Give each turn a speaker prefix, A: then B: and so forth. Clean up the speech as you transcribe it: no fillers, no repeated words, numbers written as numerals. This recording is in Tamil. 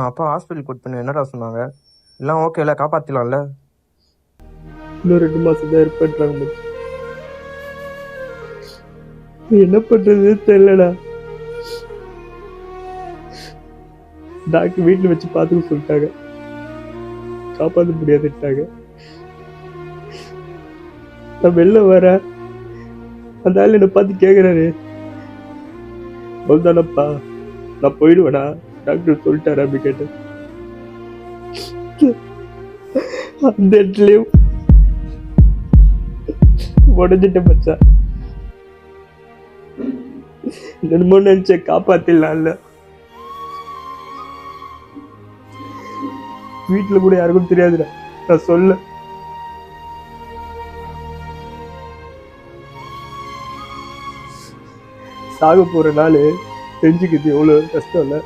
A: அப்பா ஹாஸ்பிட்டல் கூட்டு பண்ணி என்னடா சொன்னாங்க? எல்லாம் ஓகேல, காப்பாத்திடலாம்ல?
B: இன்னும் 2 மாசம் தான் இருப்பேன்றாங்க மச்சான். என்ன பண்றது தெரியலடா. டாக்டர் வீட்டுல வச்சு பார்த்துக்க சொல்லிட்டாங்க, காப்பாற்ற முடியாதுட்டாங்க. நான் வெளில வர அந்த ஆள் என்னை பார்த்து கேட்குறாரு, அவ்வளோதானப்பா நான் போயிடுவேடா டாக்டர் சொல்லிட்டாரு அப்படி கேட்டேன். அந்த இடத்துலயும் உடஞ்சிட்ட மச்சான். என்னமோ நினைச்சேன் காப்பாத்திடலாம்ல. வீட்டுல கூட யாருக்கும் தெரியாதுடா, நான் சொல்ல. சாக போற நாள் தெரிஞ்சுக்கிது எவ்வளவு கஷ்டம் இல்ல.